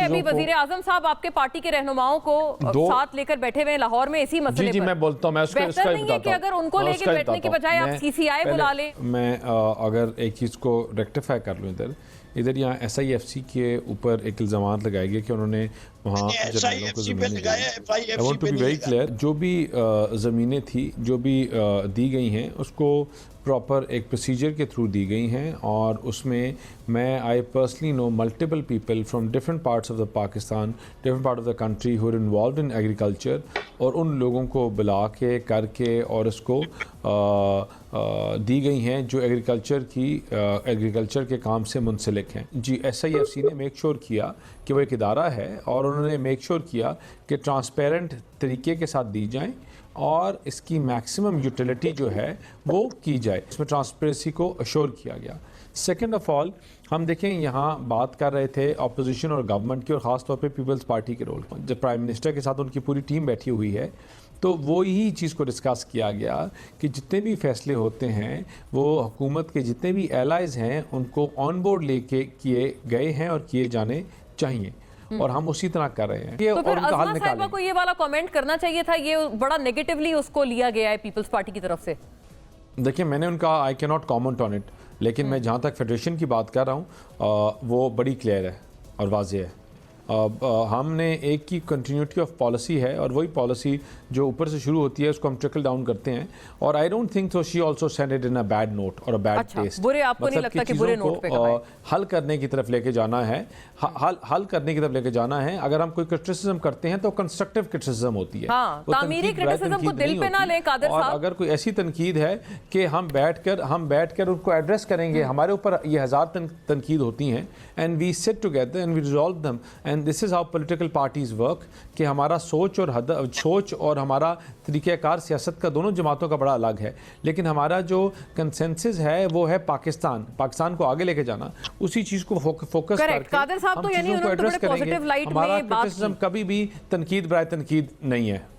अभी वजीर आजम साहब आपके पार्टी के रहनुमाओं को साथ लेकर बैठे हुए लाहौर में इसी मसले जी पर। मैं बोलता हूँ, मैं उसका बेहतर नहीं है कि अगर उनको लेके बैठने की बजाय आप सीसीआई बुला लें? मैं अगर एक चीज़ को रेक्टिफाई कर लूँ, इधर यहाँ SIFC के ऊपर एक इल्ज़ाम लगाए गए कि उन्होंने वहाँ जर्नलों को ज़मीनें दी। I want to be very clear, जो भी ज़मीनें थी, जो भी दी गई हैं, उसको प्रॉपर एक प्रोसीजर के थ्रू दी गई हैं, और उसमें मैं I personally know multiple people from different parts of the Pakistan, different part of the country who are involved in agriculture, और उन लोगों को बुला के करके और इसको दी गई हैं जो एग्रीकल्चर के काम से मुंसलिक हैं। जी SIFC ने मेक श्योर किया कि वो एक इदारा है, और उन्होंने मेक श्योर किया कि ट्रांसपेरेंट तरीके के साथ दी जाएं और इसकी मैक्सिमम यूटिलिटी जो है वो की जाए। इसमें ट्रांसपेरेंसी को अश्योर किया गया। सेकेंड ऑफ ऑल, हम देखें यहाँ बात कर रहे थे अपोजिशन और गवर्नमेंट की, और ख़ास तौर पे पीपल्स पार्टी के रोल। जब प्राइम मिनिस्टर के साथ उनकी पूरी टीम बैठी हुई है, तो वो यही चीज़ को डिस्कस किया गया कि जितने भी फैसले होते हैं वो हुकूमत के जितने भी एलाइज़ हैं उनको ऑन बोर्ड लेके किए गए हैं और किए जाने चाहिए, और हम उसी तरह कर रहे हैं। तो फिर अज़मा साहिबा को ये वाला कमेंट करना चाहिए था, ये बड़ा नेगेटिवली उसको लिया गया है पीपल्स पार्टी की तरफ से। देखिए, मैंने उनका I can not comment on it, लेकिन मैं जहाँ तक फेडरेशन की बात कर रहा हूँ वो बड़ी क्लियर है और वाज़ेह है। हमने एक की कंटिन्यूटी ऑफ पॉलिसी है, और वही पॉलिसी जो ऊपर से शुरू होती है उसको हम ट्रिकल डाउन करते हैं, और I don't think so she also send it in a bad note और अ बैड टेस्ट। बुरे आपको नहीं लगता कि बुरे नोट पे कहा है? हल करने की तरफ लेके जाना है, हल करने की तरफ लेके जाना है। अगर हम कोई क्रिटिसिज्म करते हैं तो कंस्ट्रक्टिव क्रिटिसिज्म होती है, तामीरी क्रिटिसिज्म को दिल पे ना लें कादर साहब। और अगर कोई ऐसी तनकीद है कि हम बैठकर उनको एड्रेस करेंगे, हमारे ऊपर ये 1000 तनकीद होती हैं, and we sit together and we resolve them, and this is how political parties work, कि हमारा सोच और हमारा तरीक़ाकार सियासत का दोनों जमातों का बड़ा अलग है, लेकिन हमारा जो कंसेंसस है वो है पाकिस्तान को आगे लेके जाना। उसी चीज़ को फोकस करके कादर साहब तो यानी उन्होंने बड़े पॉजिटिव लाइट में बात की। कभी भी तनकीद बराए तनकीद नहीं है।